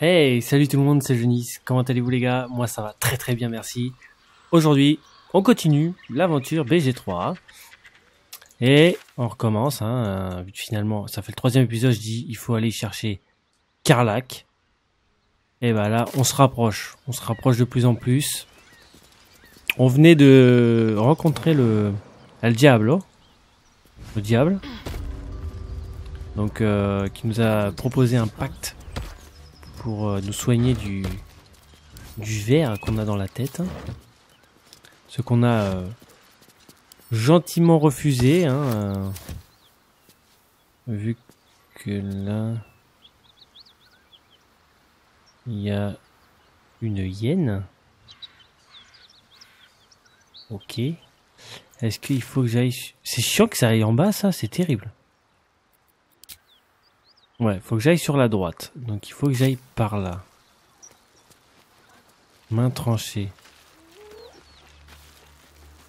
Hey, salut tout le monde, c'est Jeuni. Comment allez-vous les gars? Moi ça va très très bien, merci. Aujourd'hui, on continue l'aventure BG3. Et on recommence, hein, finalement, ça fait le 3e épisode, je dis il faut aller chercher Karlach. Et bah là, on se rapproche de plus en plus. On venait de rencontrer le diable, le diable. Donc, qui nous a proposé un pacte pour nous soigner du ver qu'on a dans la tête. Ce qu'on a gentiment refusé, hein, vu que là il y a une hyène. Ok. Est-ce qu'il faut que j'aille... C'est chiant que ça aille en bas, ça, c'est terrible. Ouais, faut que j'aille sur la droite. Donc il faut que j'aille par là. Main tranchée.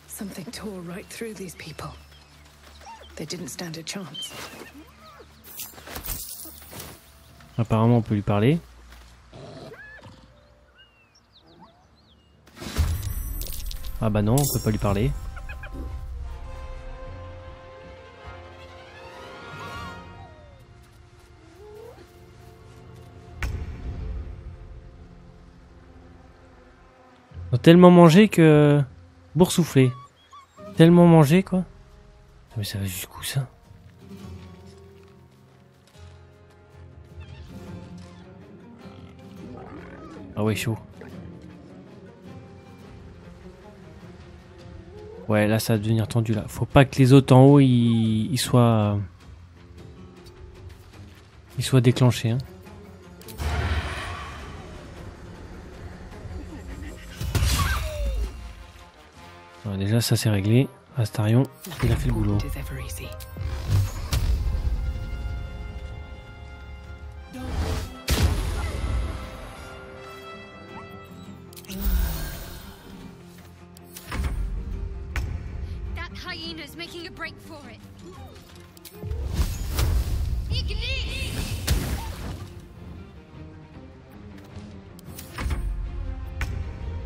Something tore right through these people. They didn't stand a chance. Apparemment on peut lui parler. Ah bah non, on peut pas lui parler. On a tellement mangé que... Boursouflé. Tellement mangé quoi. Mais ça va jusqu'où ça? Ah ouais, chaud. Ouais, là ça va devenir tendu là. Faut pas que les autres en haut ils soient déclenchés, hein. Ouais, déjà ça c'est réglé. Astarion, il a fait le boulot.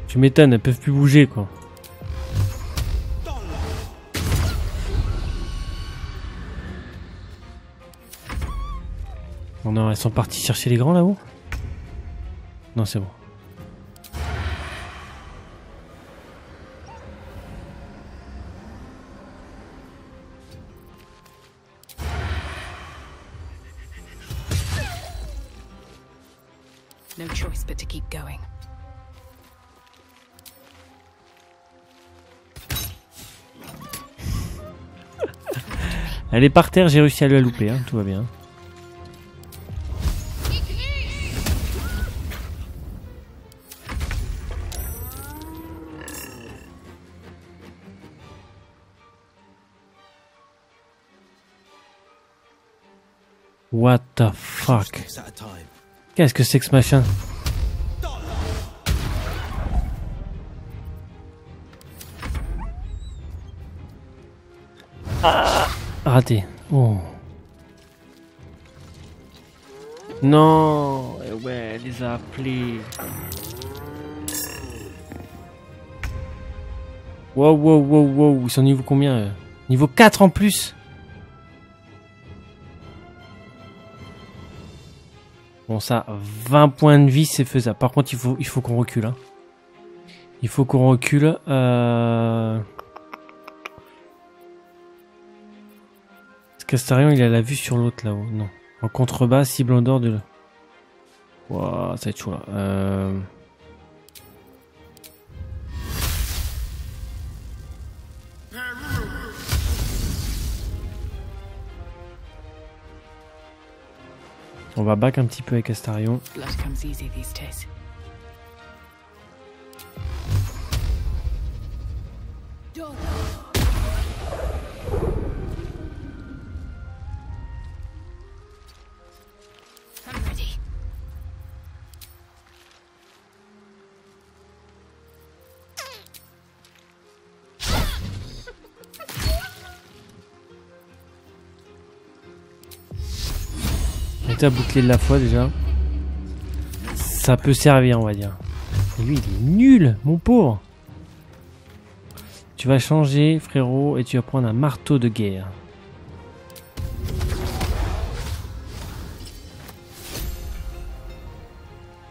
Tu m'étonnes, elles peuvent plus bouger quoi. Oh non, elles sont parties chercher les grands là-haut? Non, c'est bon. No choice but to keep going. Elle est par terre, j'ai réussi à la louper, hein, tout va bien. What the fuck? Qu'est-ce que c'est que ce machin? Ah, raté. Oh. Non. Ouais, elle les a appelés. Wow, wow, wow, wow. Ils sont niveau combien? Niveau 4 en plus. Bon ça, 20 points de vie c'est faisable. Par contre il faut qu'on recule, hein. Il faut qu'on recule. Castarion il a la vue sur l'autre là-haut. Non. En contrebas, cible en dehors de... Wow, ça va être chaud là. On va back un petit peu avec Astarion. On était à boucler de la foi déjà. ça peut servir, on va dire. Et lui, il est nul, mon pauvre. Tu vas changer, frérot, et tu vas prendre un marteau de guerre.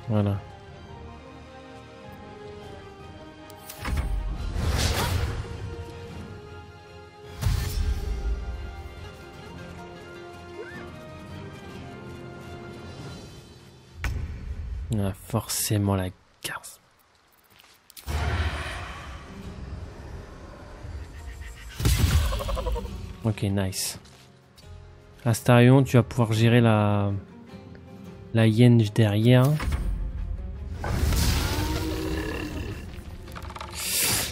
Voilà. Ah, forcément la carte. Ok, nice. Astarion, tu vas pouvoir gérer la hyène derrière.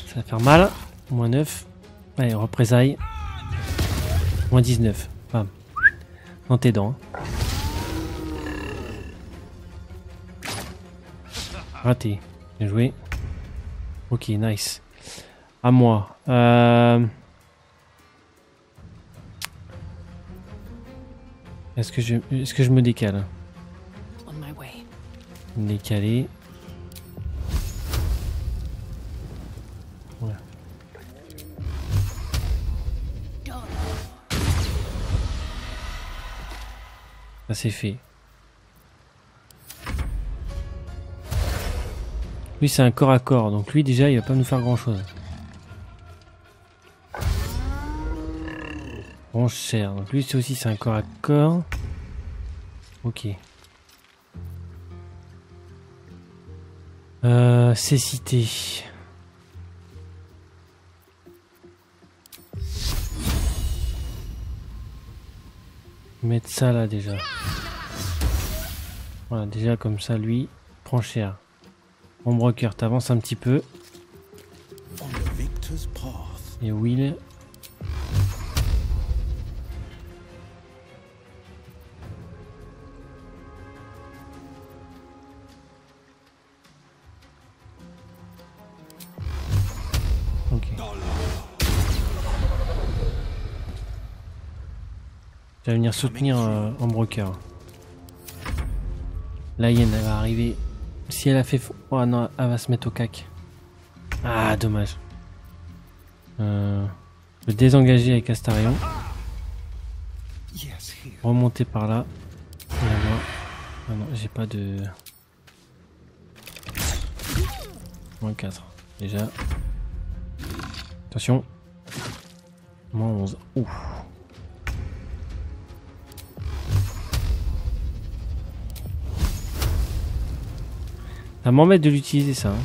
Ça va faire mal. Moins 9. Allez, représailles. Moins 19. Bam. Dans tes dents. Raté. Bien joué. Ok, nice. À moi. Est-ce que je me décale? Décaler. Ouais. Ça c'est fait. Lui c'est un corps à corps, donc lui déjà il va pas nous faire grand chose. Bon cher, donc lui c'est aussi un corps à corps. Ok. Cécité. Mettre ça là déjà. Voilà, déjà comme ça lui prend cher. Mon broker, t'avances un petit peu. Et Will. Ok. Je vais venir soutenir en broker. La hyène elle va arriver. Si elle a fait... Oh non, elle va se mettre au cac. Ah, dommage. Je vais désengager avec Astarion. Remonter par là. Et là-bas. Ah non, j'ai pas de... Moins 4. Déjà. Attention. Moins 11. Ouf. Ça m'embête de l'utiliser ça. Hein.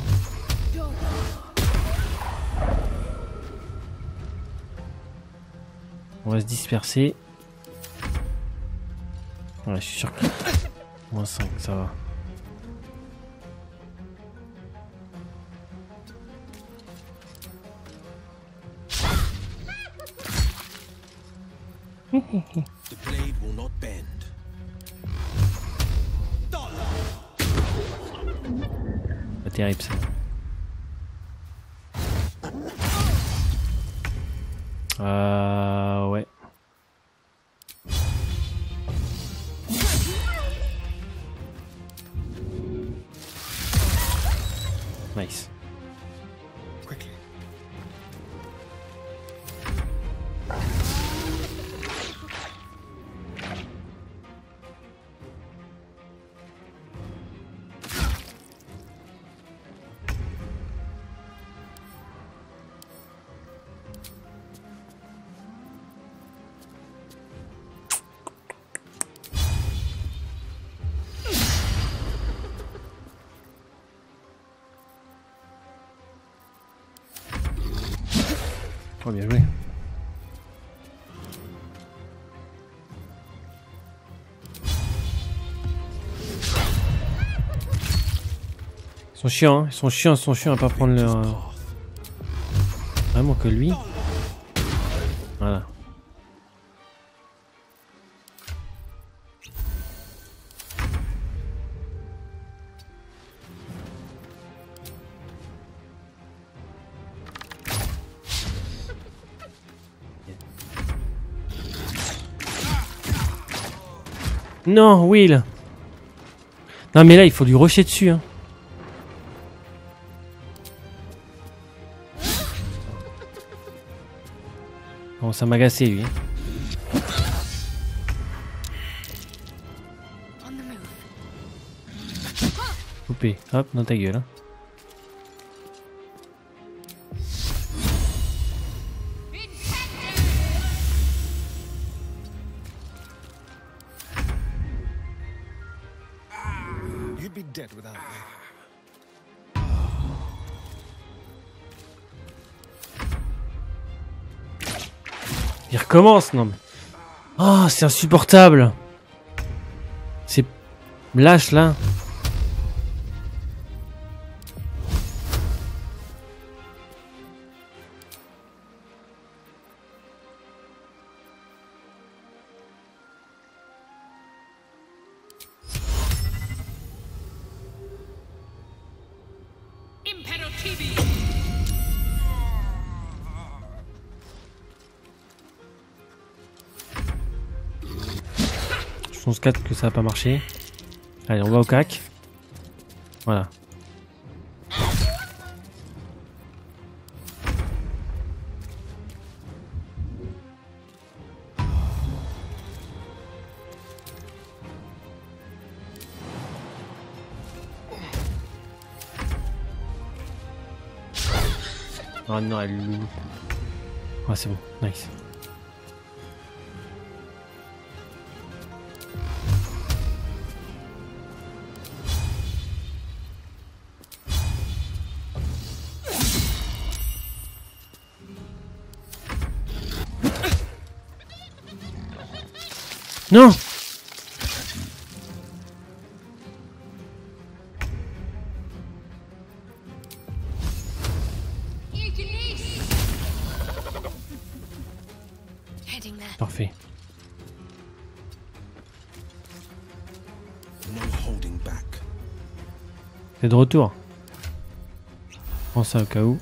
On va se disperser. Ouais, je suis sûr que... Moins 5, ça va. The blade will not bend. Pas terrible ça. Ouais. Nice. Oh, bien joué. Ils sont chiants, hein. Ils sont chiants à pas prendre leur... Vraiment que lui. Voilà. Non, Will. Non mais là il faut lui rusher dessus hein. Bon ça m'a agacé lui. Coupé, hop dans ta gueule hein. You'd be dead without me. Il recommence, non mais... Oh, c'est insupportable. C'est... Lâche, là. Je pense que ça va pas marcher. Allez, on va au cac. Voilà. Oh non, elle loue. Ah, c'est bon, nice. Non! Parfait. C'est de retour. Prends ça au cas où.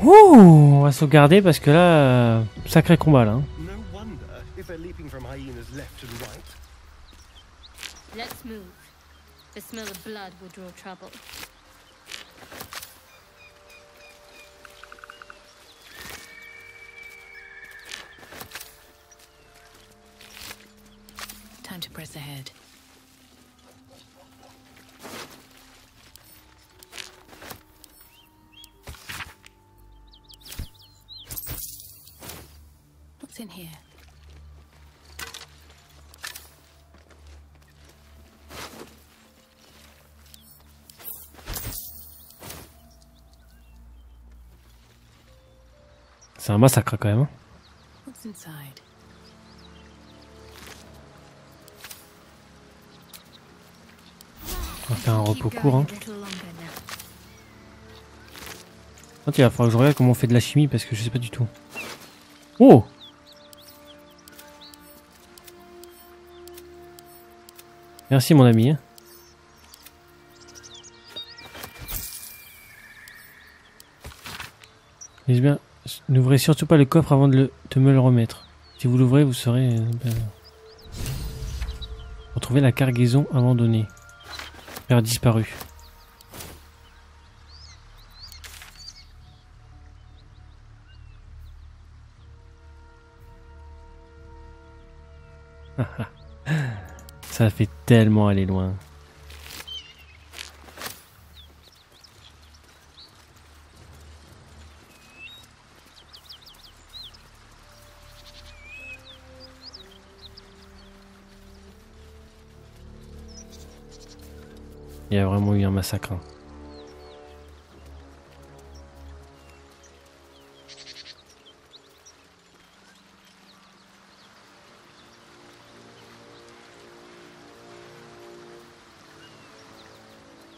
Ouh, on va sauvegarder parce que là, sacré combat là. Hein. Let's move. The smell of blood will draw trouble. Time to press ahead. What's in here? C'est un massacre quand même. Hein. What's inside? On va faire un repos court. Hein. Oh, il va falloir que je regarde comment on fait de la chimie parce que je sais pas du tout. Oh! Merci mon ami. Hein. Dis bien, n'ouvrez surtout pas le coffre avant de me le remettre. Si vous l'ouvrez, vous saurez... retrouver la cargaison abandonnée. Faire disparu. Ça fait tellement aller loin. Il y a vraiment eu un massacre.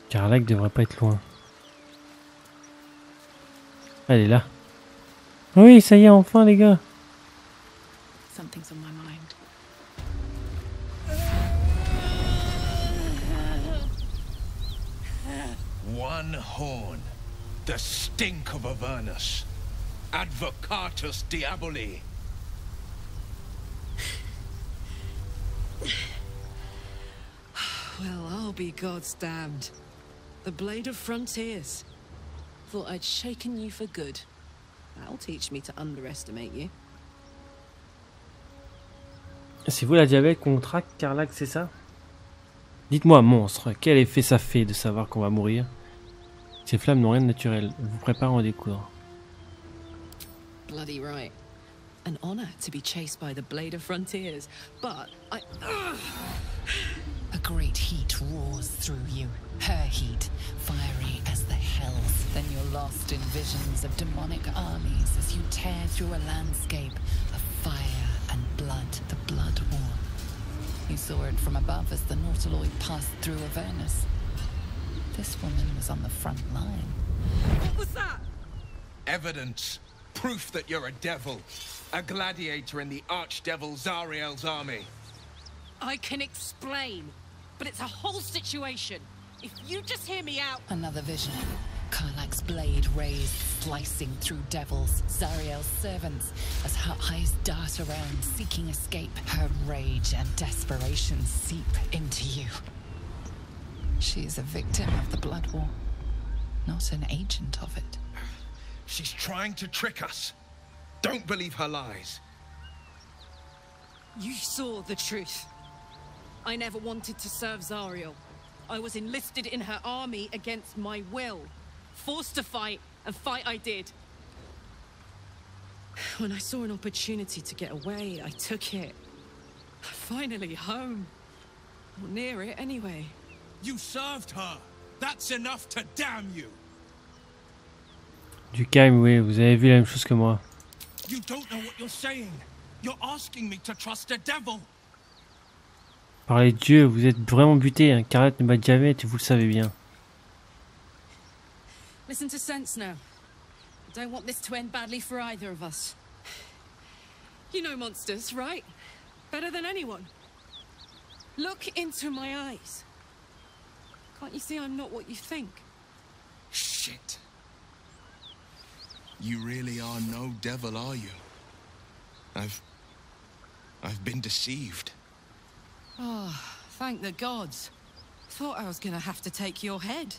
Karlach devrait pas être loin. Elle est là. Oui, ça y est, enfin les gars. Something's on my mind. One horn, the stink of Avernus, advocatus diaboli. be God's damned. The blade of frontiers. Thought I'd shaken you for good. That'll teach me to underestimate you. C'est vous la diabète qu'on traque, Karlach, c'est ça? Dites-moi, monstre, quel effet ça fait de savoir qu'on va mourir? Ces flammes n'ont rien de naturel. Vous préparez à en découdre. Bloody right. An honor to be chased by the blade of frontiers, but I... A great heat roars through you. Her heat, fiery as the hells. Then you're lost in visions of demonic armies as you tear through a landscape of fire and blood, the blood war. You saw it from above as the Nautiloid passed through Avernus. This woman was on the front line. What was that? Evidence. Proof that you're a devil. A gladiator in the archdevil Zariel's army. I can explain, but it's a whole situation. If you just hear me out... Another vision. Karlach's blade raised, slicing through devils, Zariel's servants, as her eyes dart around, seeking escape. Her rage and desperation seep into you. She is a victim of the blood war, not an agent of it. She's trying to trick us. Don't believe her lies. You saw the truth. I never wanted to serve Zariel. I was enlisted in her army against my will. Forced to fight, and fight I did. When I saw an opportunity to get away, I took it. Finally home. Or near it, anyway. You served her. That's enough to damn you. Du calme, oui, vous avez vu la même chose que moi. You don't know what you're saying. You're asking me to trust a devil. Par les dieux, vous êtes vraiment buté, hein. Karlach ne bat jamais, et vous le savez bien. Listen to sense now. I don't want this to end badly for either of us. You know monsters, right? Better than anyone. Look into my eyes. Can't you see I'm not what you think? Shit. You really are no devil, are you? I've been deceived. Oh, thank the gods. Thought I was gonna have to take your head.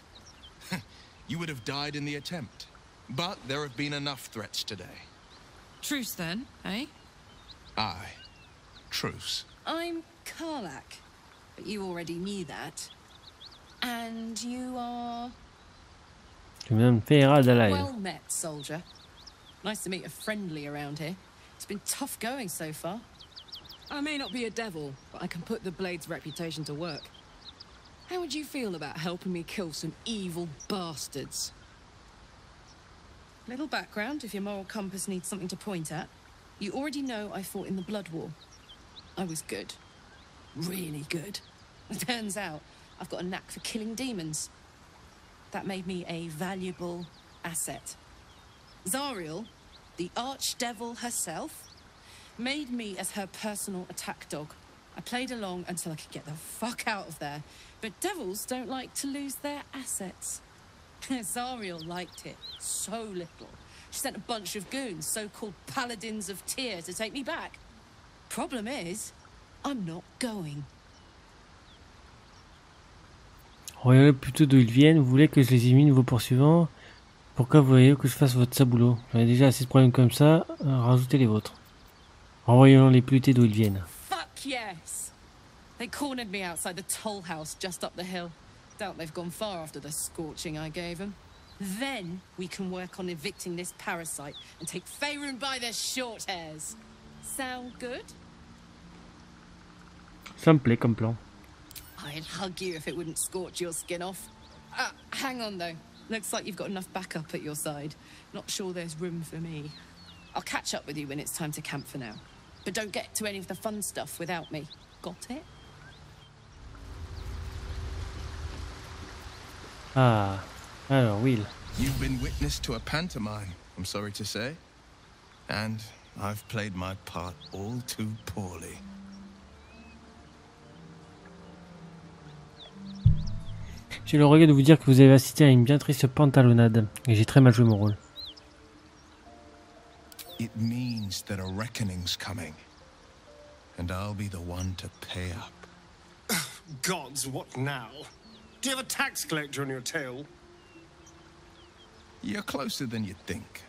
You would have died in the attempt. But there have been enough threats today. Truce then, eh? Aye. Truce. I'm Karlach, but you already knew that. And you are... Je me nomme Faera Dalael. Well met, soldier. Nice to meet a friendly around here. It's been tough going so far. I may not be a devil, but I can put the Blade's reputation to work. How would you feel about helping me kill some evil bastards? Little background, if your moral compass needs something to point at. You already know I fought in the Blood War. I was good. Really good. It turns out I've got a knack for killing demons. That made me a valuable asset. Zariel, the archdevil herself, made me as her personal attack dog. I played along until I could get the fuck out of there. But devils don't like to lose their assets. Zariel liked it so little. She sent a bunch of goons, so-called paladins of Tyr, to take me back. Problem is, I'm not going. Regardez plutôt d'où ils viennent. Vous voulez que je les élimine, vos poursuivants? Pourquoi vous voyez que je fasse votre saboulot? J'en ai déjà assez de problèmes comme ça, rajoutez les vôtres. Renvoyons les plus d'où ils viennent. Fuck yes! They cornered me outside the toll house just up the hill. Doubt they've gone far after the scorching I gave them. Then we can work on evicting this parasite and take Faerun by their short hairs. Sound good? Ça me plaît comme plan. I'd hug you if it wouldn't scorch your skin off. Hang on though. Looks like you've got enough backup at your side. Not sure there's room for me. I'll catch up with you when it's time to camp for now. But don't get to any of the fun stuff without me. Got it? Ah, alors Will. You've been witness to a pantomime, I'm sorry to say. And I've played my part all too poorly. J'ai le regret de vous dire que vous avez assisté à une bien triste pantalonnade, et j'ai très mal joué mon rôle. It means that a reckoning's coming. And I'll be the one to pay up. Gods, what now? Do you have a tax collector on your tail? You're closer than you think.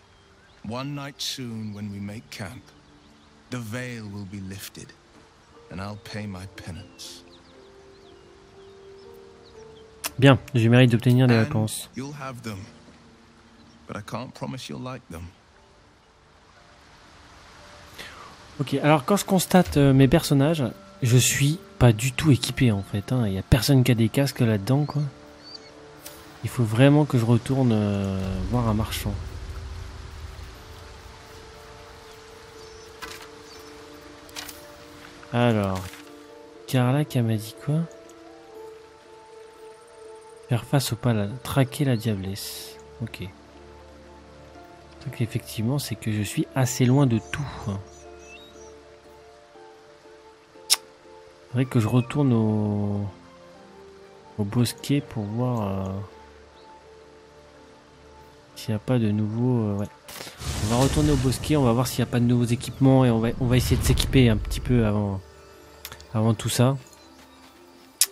One night soon, when we make camp, the veil will be lifted, and I'll pay my penance. Bien, je mérite d'obtenir des réponses. You'll have them, but I can't promise you'll like them. Ok, alors quand je constate mes personnages, je suis pas du tout équipé en fait. Il y a personne qui a des casques là-dedans, quoi. Il faut vraiment que je retourne voir un marchand. Alors, Karlach m'a dit quoi? Faire face au paladin, traquer la diablesse. Ok. Donc effectivement, c'est que je suis assez loin de tout. Il faudrait que je retourne au bosquet pour voir s'il n'y a pas de nouveaux... ouais. On va retourner au bosquet, on va voir s'il n'y a pas de nouveaux équipements et on va essayer de s'équiper un petit peu avant tout ça.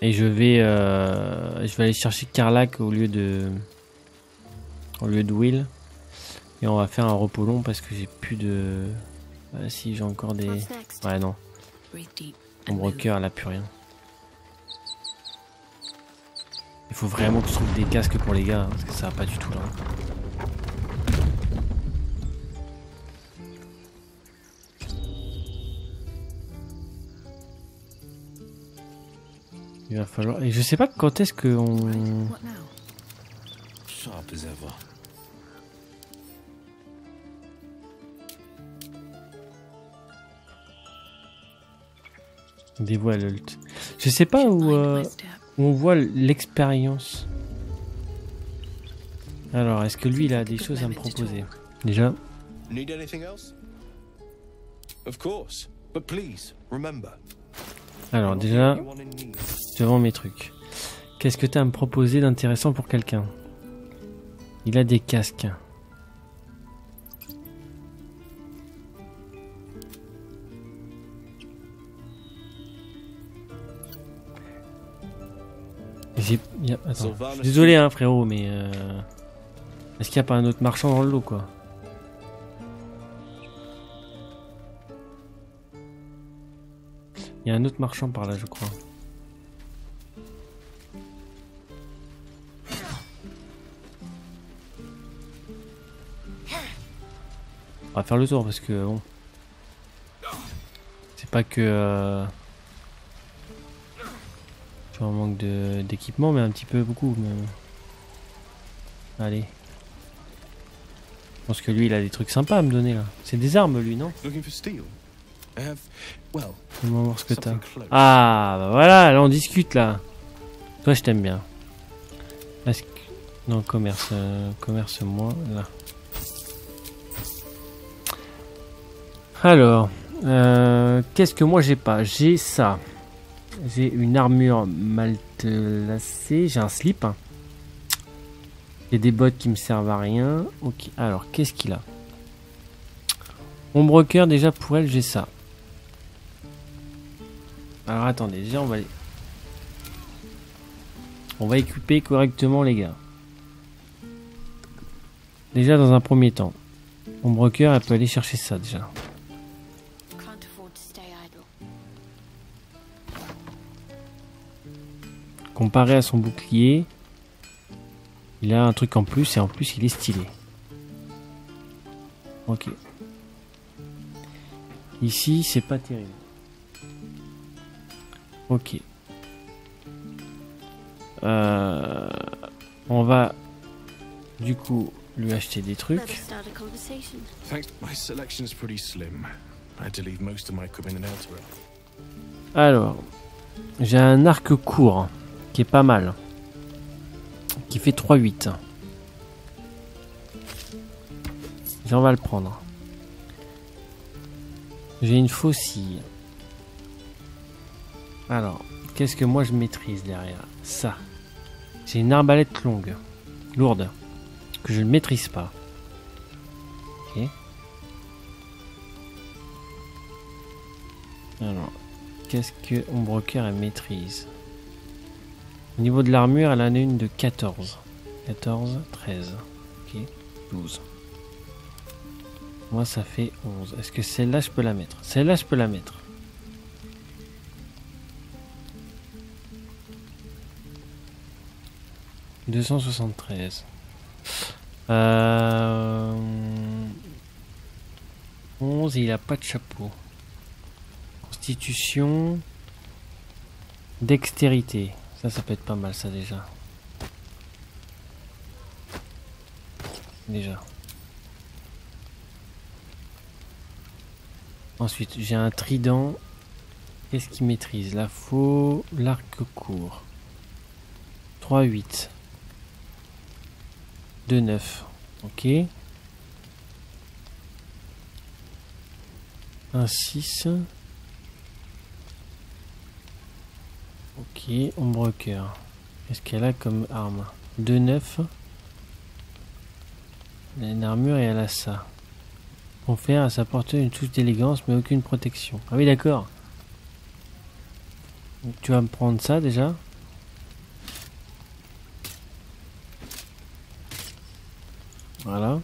Et je vais aller chercher Karlach au lieu de Will. Et on va faire un repos long parce que j'ai plus de... Ah, si, j'ai encore des... Ouais, non. Mon broker, elle a plus rien. Il faut vraiment que je trouve des casques pour les gars, hein, parce que ça va pas du tout là. Il va falloir... Et je sais pas quand est-ce que on... Dévoile l'ult. Je sais pas où on voit l'expérience. Alors, est-ce que lui, il a des choses à me proposer? Déjà. Need anything else? Of course, but please remember. Alors déjà, devant mes trucs. Qu'est-ce que tu as à me proposer d'intéressant pour quelqu'un? Il a des casques. Attends, je suis désolé hein, frérot, mais est-ce qu'il n'y a pas un autre marchand dans le lot, quoi? Il y a un autre marchand par là, je crois. On va faire le tour parce que bon, c'est pas que je suis en manque d'équipement, mais un petit peu beaucoup. Mais... Allez. Je pense que lui, il a des trucs sympas à me donner là. C'est des armes, lui, non? Comment voir ce que t'as? Ah, bah voilà, là on discute là. Toi, je t'aime bien. Est-ce que... Non, commerce, commerce moi, là. Alors, qu'est-ce que moi j'ai pas? J'ai ça. J'ai une armure matelassée, j'ai un slip. J'ai des bottes qui me servent à rien. Ok, alors qu'est-ce qu'il a? Ombre cœur, déjà pour elle, j'ai ça. Alors attendez, déjà on va équiper correctement les gars. Déjà dans un premier temps, Ombre cœur, elle peut aller chercher ça déjà. Comparé à son bouclier, il a un truc en plus et en plus il est stylé. Ok. Ici, c'est pas terrible. Ok. On va du coup lui acheter des trucs. Alors, j'ai un arc court qui est pas mal, qui fait 3-8. On va le prendre. J'ai une faucille. Alors, qu'est-ce que moi je maîtrise derrière? Ça. J'ai une arbalète longue, lourde, que je ne maîtrise pas. Ok. Alors, qu'est-ce que Ombre cœur elle maîtrise? Au niveau de l'armure, elle en a une de 14. 14, 13. Ok, 12. Moi, ça fait 11. Est-ce que celle-là, je peux la mettre? Celle-là, je peux la mettre. « 273. 11 et il a pas de chapeau. Constitution. Dextérité. Ça peut être pas mal, ça, déjà. Ensuite, j'ai un trident. Qu'est-ce qu'il maîtrise? La faux, l'arc court. 3, 8. 2, 9. Ok. Un 6. Ok, ombre cœur. Qu'est-ce qu'elle a comme arme? 2, 9. Elle a une armure et elle a ça. Confère à sa portée une touche d'élégance mais aucune protection. Ah oui, d'accord. Donc tu vas me prendre ça déjà. Voilà.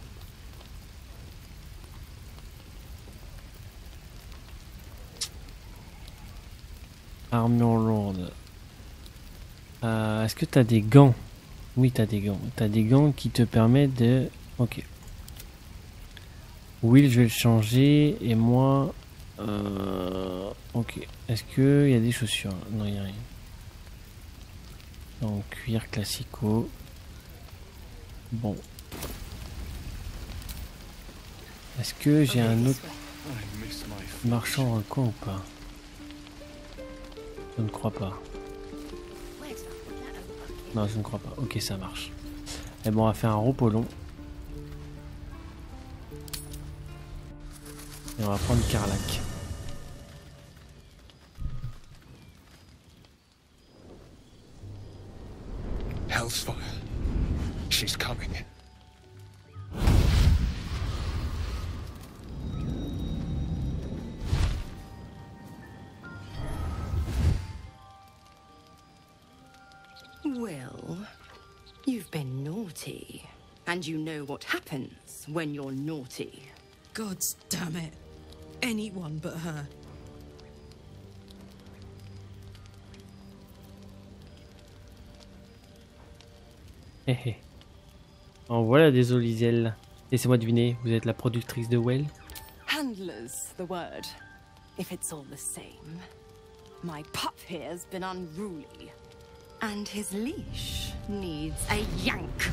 Armure lourde. Est-ce que tu as des gants? Oui, tu as des gants. Tu as des gants qui te permettent de... Ok. Will, je vais le changer. Et moi... Ok. Est-ce qu'il y a des chaussures? Non, il n'y a rien. Donc, cuir classico. Bon. Est-ce que j'ai un autre marchand dans le coin ou pas? Je ne crois pas. Non, je ne crois pas. Ok, ça marche. Et bon, on va faire un repos long. Et on va prendre Karlach. Hellsfire. She's coming. Well, you've been naughty. And you know what happens when you're naughty. God damn it. Anyone but her. Hé hé. En voilà des Olisiel. Laissez-moi deviner, vous êtes la productrice de Well? Handler's the word, if it's all the same. My pup here's been unruly. And his leash needs a yank.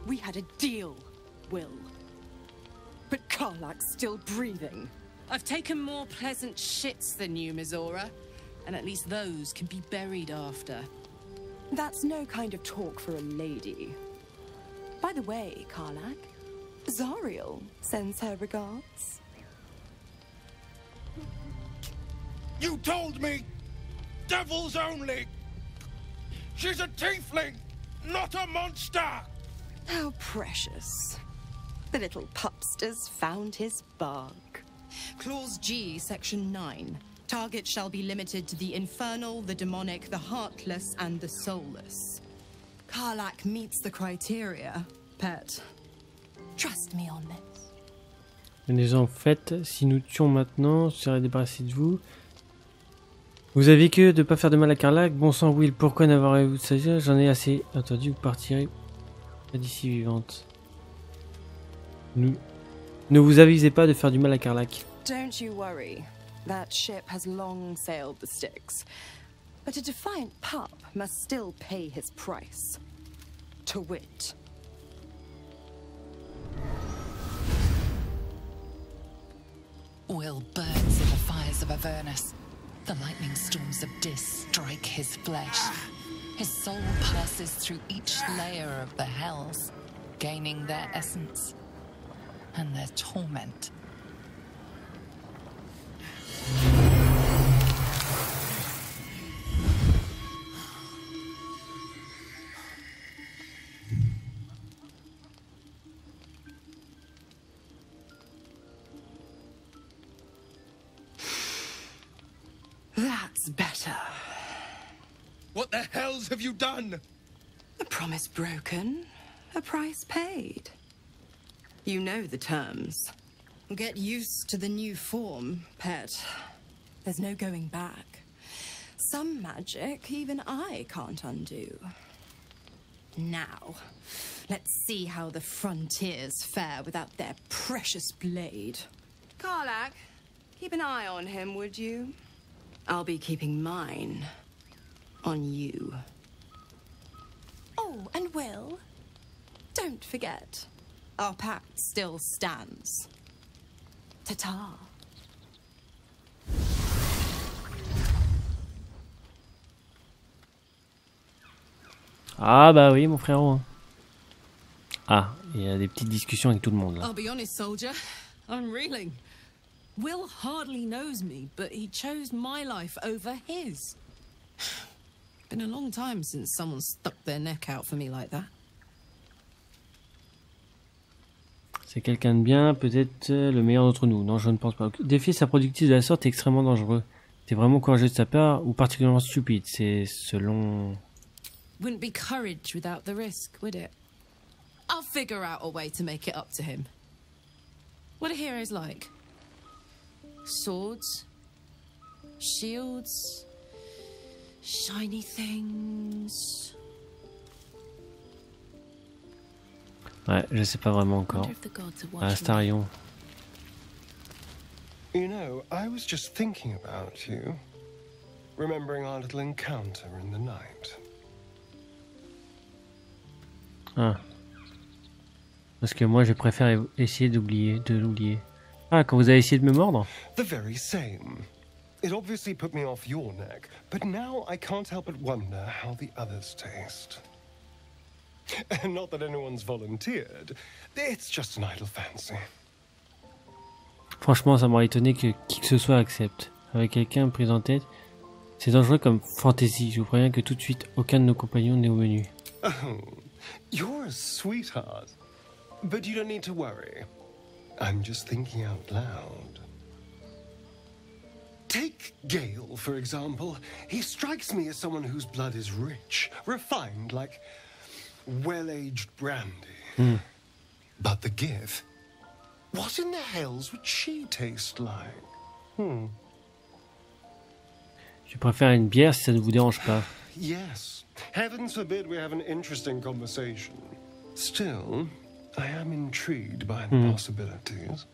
We had a deal, Will. But Karlach's still breathing. I've taken more pleasant shits than you, Mizora. And at least those can be buried after. That's no kind of talk for a lady. By the way, Karlach, Zariel sends her regards. You told me! Devils only! She's a tiefling, not a monster! How precious. The little pupster's found his bark. Clause G, Section 9. Target shall be limited to the infernal, the demonic, the heartless, and the soulless. Karlach meets the criteria, pet. Trust me on this. Les gens, en fait, si nous tuons maintenant, je serai débarrassé de vous. Vous avez que de pas faire de mal à Karlach. Bon sang, Will, pourquoi n'avoir-vous de sagesse? J'en ai assez entendu, vous partirez d'ici vivante. Ne vous avisez pas de faire du mal à Karlach. Don't you worry. That ship has long sailed the Styx. But a defiant pup must still pay his price. To wit. Will burns in the fires of Avernus. The lightning storms of Dis strike his flesh. His soul passes through each layer of the hells, gaining their essence and their torment. That's is better. What the hells have you done? A promise broken, a price paid. You know the terms. Get used to the new form, pet. There's no going back. Some magic even I can't undo. Now, let's see how the frontiers fare without their precious blade. Karlach, keep an eye on him, would you? I'll be keeping mine on you. Oh, and Will, don't forget, our pact still stands. Ta-ta. Ah bah oui, mon frérot. Ah, il y a des petites discussions avec tout le monde là. I'll be honest, soldier. I'm reeling. Will hardly knows me, but he chose my life over his. Been a long time since someone stuck their neck out for me like that. C'est quelqu'un de bien, peut-être le meilleur d'entre nous. Non, je ne pense pas. Défier sa productivité de la sorte est extrêmement dangereux. C'est vraiment courageux de sa part ou particulièrement stupide. C'est selon... Wouldn't be courage without the risk, would it? I'll figure out a way to make it up to him. What are heroes like? Swords? Shields? Shiny things? Ouais, je sais pas vraiment encore. Astarion. You know, I was just thinking about you. Remembering our little encounter in the night. Ah. Parce que moi, je préfère essayer de l'oublier. Ah, quand vous avez essayé de me mordre? The very same. It obviously put me off your neck, but now I can't help but wonder how the others taste. Not that anyone's volunteered. It's just an idle fancy. Franchement, ça m'aurait étonné que qui que ce soit accepte. Avec quelqu'un pris en tête, c'est dangereux comme fantaisie. Je vous préviens que tout de suite, aucun de nos compagnons n'est au menu. Oh, you're a sweetheart. But you don't need to worry. I'm just thinking out loud. Take Gale, for example. He strikes me as someone whose blood is rich, refined, like well-aged brandy. But the Gith, what in the hells would she taste like? Je préfère une bière si ça ne vous dérange pas. Yes. Heavens forbid we have an interesting conversation. Still, I am intrigued by the possibilities.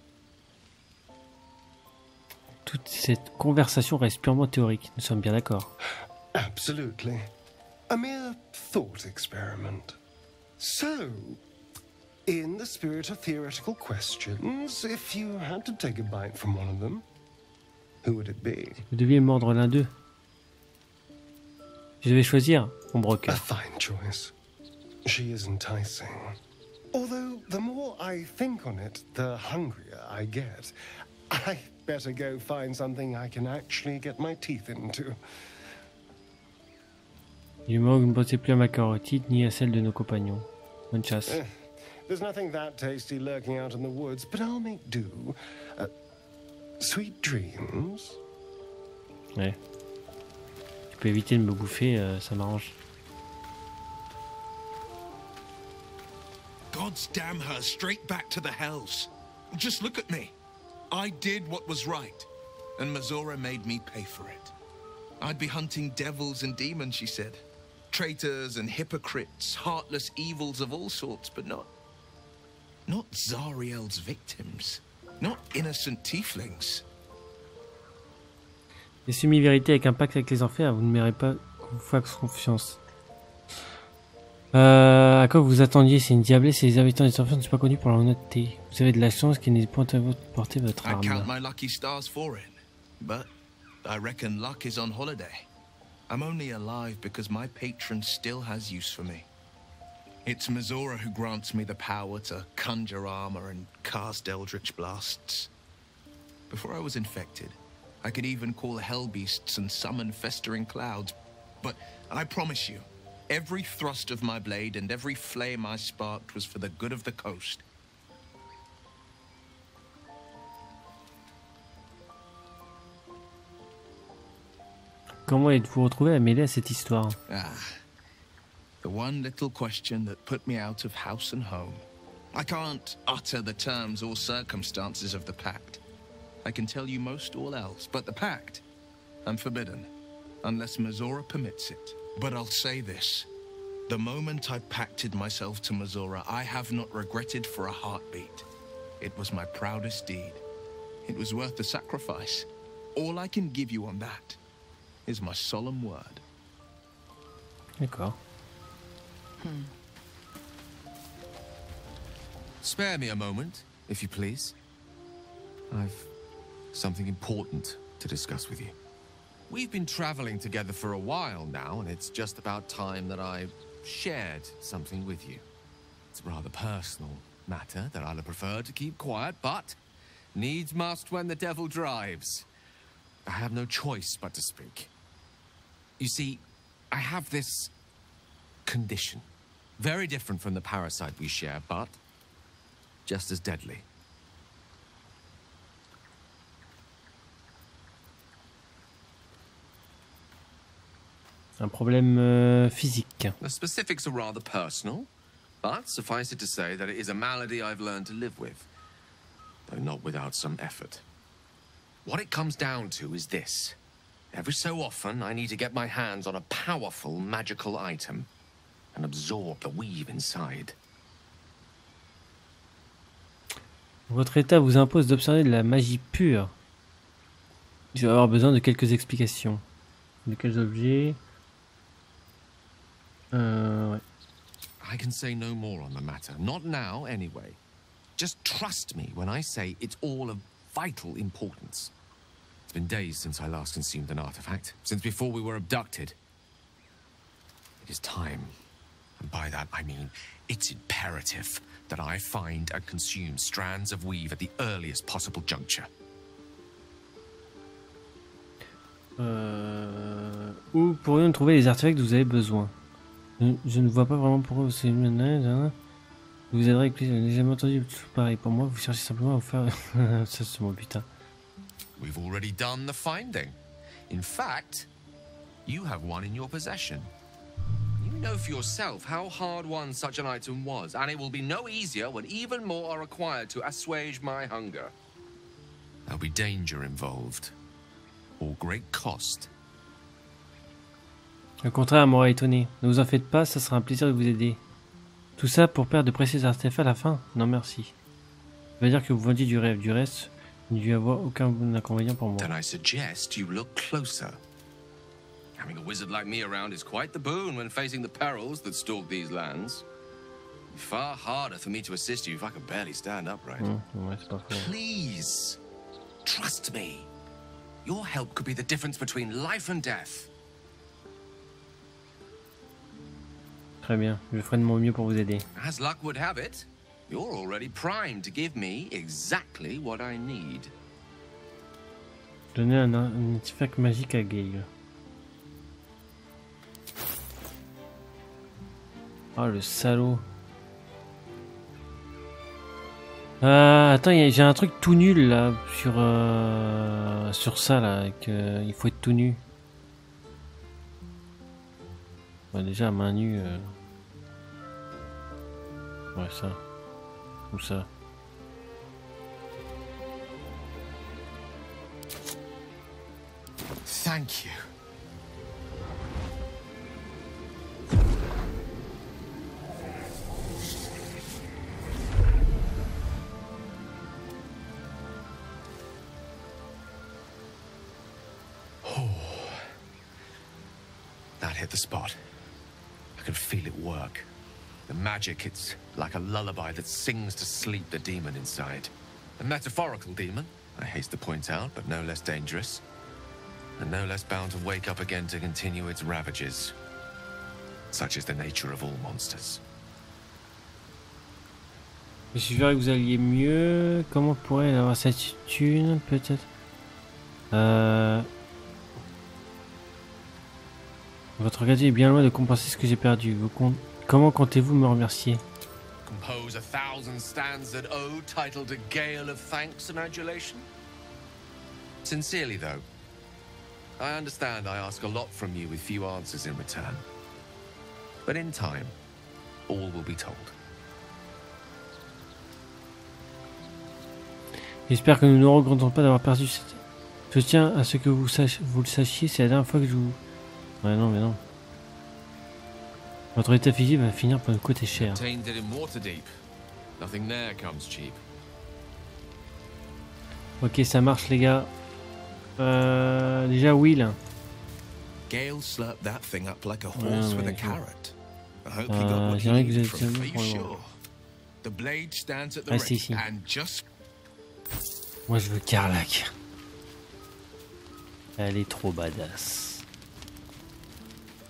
Toute cette conversation reste purement théorique, nous sommes bien d'accord. Absolutely. A mere thought experiment. So, in the spirit of theoretical questions, if you had to take a bite from one of them, who would it be? Vous deviez mordre l'un d'eux. Je devais choisir, ombre A cœur. fine choice. She is enticing. Although, the more I think on it, the hungrier I get. I better go find something I can actually get my teeth into. Il me manque ne pensez plus à ma carotide ni à celle de nos compagnons. Bonne chasse. There's nothing that tasty lurking out in the woods, but I'll make do. Sweet dreams. Ouais. Tu peux éviter de me bouffer, ça m'arrange. God's damn her straight back to the hells. Just look at me. I did what was right, and Mazora made me pay for it. I'd be hunting devils and demons, she said. Traitors and hypocrites, heartless evils of all sorts, but not Zariel's victims. Not innocent tieflings. Les semi-vérités avec un pacte avec les enfers, vous ne m'aurez pas qu'on vous fasse confiance. À quoi vous attendiez? C'est une diablesse et les habitants des enfers ne sont pas connus pour leur honnêteté. Vous avez de la chance qu'il n'ait point à vous porter votre I count arme. my lucky stars for it, but I reckon luck is on holiday. I'm only alive because my patron still has use for me. It's Mazora who grants me the power to conjure armor and cast eldritch blasts. Before I was infected, I could even call hell beasts and summon festering clouds. But I promise you, every thrust of my blade and every flame I sparked was for the good of the coast. comment êtes-vous retrouvé à mêler à cette histoire? Ah, the one little question that put me out of house and home. I can't utter the terms or circumstances of the pact. I can tell you most all else, but the pact, I'm forbidden, unless Mizora permits it. But I'll say this. The moment I pacted myself to Mizora, I have not regretted for a heartbeat. It was my proudest deed. It was worth the sacrifice. All I can give you on that is my solemn word. D'accord. Spare me a moment, if you please. I've something important to discuss with you. We've been traveling together for a while now, and it's just about time that I shared something with you. It's a rather personal matter that I'd have preferred to keep quiet, but needs must when the devil drives. I have no choice but to speak. You see, I have this condition. Very different from the parasite we share, but just as deadly. Un problème physique. The specifics are rather personal, but suffice it to say that it is a malady I've learned to live with, though not without some effort. What it comes down to is this. Every so often, I need to get my hands on a powerful magical item and absorb the weave inside. Votre état vous impose d'observer de la magie pure. Je vais avoir besoin de quelques explications. De quels objets? Ouais. I can say no more on the matter. Not now, anyway. Just trust me when I say it's all of vital importance. It's been days since I last consumed an artifact, since before we were abducted. It is time. And by that I mean, it's imperative that I find and consume strands of weave at the earliest possible juncture. Où pourrions-nous trouver les artefacts dont vous avez besoin? Je ne vois pas vraiment pourquoi vous vous aiderez avec plaisir. Je n'ai jamais entendu tout pareil. Pour moi, vous cherchez simplement à vous faire... Ça, c'est mon putain. We've already done the finding. In fact, you have one in your possession. You know for yourself how hard won such an item was, and it will be no easier when even more are required to assuage my hunger. There'll be danger involved, or great cost. Au contraire, m'aura étonné. Ne vous en faites pas, ça sera un plaisir de vous aider. Tout ça pour perdre de précieux artefacts à la fin? Non merci. Ça veut dire que vous vendiez du rêve. Du reste, il n'y a avoir aucun inconvénient pour moi. Then I suggest you look closer. Having a wizard like me around is quite the boon when facing the perils that stalk these lands. Far harder for me to assist you if I can barely stand upright. Ouais, c'est pas faux. Please, trust me. Your help could be the difference between life and death. Très bien, je ferai de mon mieux pour vous aider. As luck would have it, you're already primed to give me exactly what I need. Donner un artefact magique à Gale. Oh le salaud. Attends, j'ai un truc tout nul là sur ça là, il faut être tout nu. Ouais, déjà à main nue. Ouais ça. Ou ça. Thank you. That hit the spot. I could feel it work. The magic, it's like a lullaby that sings to sleep the demon inside. A metaphorical demon, I haste to point out, but no less dangerous. And no less bound to wake up again to continue its ravages. Such is the nature of all monsters. Il suffirait que vous alliez mieux. Comment pourrait-il avoir cette thune, peut-être? Votre gâteau est bien loin de compenser ce que j'ai perdu. Comment comptez-vous me remercier? Compose 1,000 stanzas ode titled A Gale of Thanks and Adulation? Sincerely, though, I understand I ask a lot from you with few answers in return. But in time, all will be told. J'espère que nous ne regrettons pas d'avoir perdu cette... Je tiens à ce que vous le sachiez, c'est la dernière fois que je vous... Ouais, non, mais non. Votre état physique va finir par nous coûter cher. Ok, ça marche, les gars. Déjà, Will. Gale slurped that thing up like a horse with a carrot. I hope you got what you need from face sure. The blade stands at the ready and just... Moi, je veux Karlach. Elle est trop badass.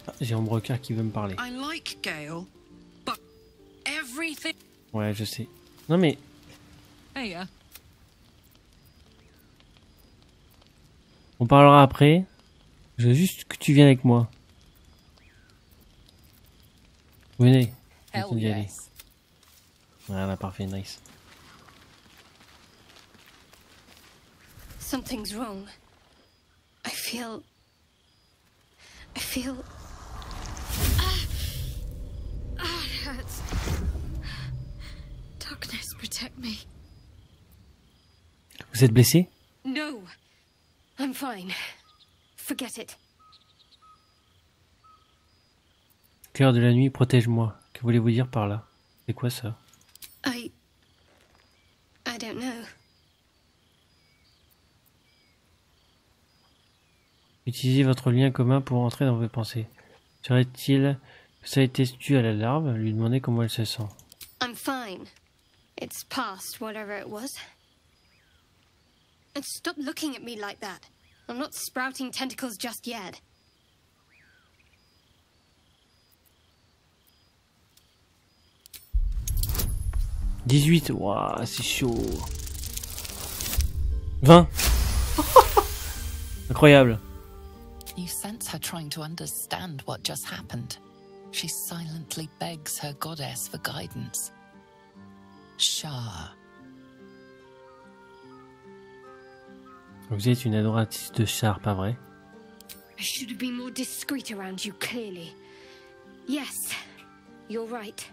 Ah, j'ai un broker qui veut me parler. I like Gale, but everything... Ouais, je sais. Non mais... Hey, on parlera après. Je veux juste que tu viennes avec moi. Venez. Yes. Voilà, parfait, nice. Something's wrong. I feel... it hurts. Darkness, protect me. Vous êtes blessé? No. I'm fine. Forget it. Cœur de la nuit, protège-moi. Que voulez-vous dire par là? C'est quoi ça? I don't know. Utilisez votre lien commun pour entrer dans vos pensées. Serait-il que ça a été tué à la larve? Lui demander comment elle se sent. I'm fine. It's past whatever it was. And stop looking at me like that. I'm not sprouting tentacles just yet. « 18, waouh, c'est chaud. 20. Incroyable. You sense her trying to understand what just happened. She silently begs her goddess for guidance. Shah. Vous êtes une adoratrice de char, pas vrai? I should have been more discreet around you, clearly. Yes, you're right.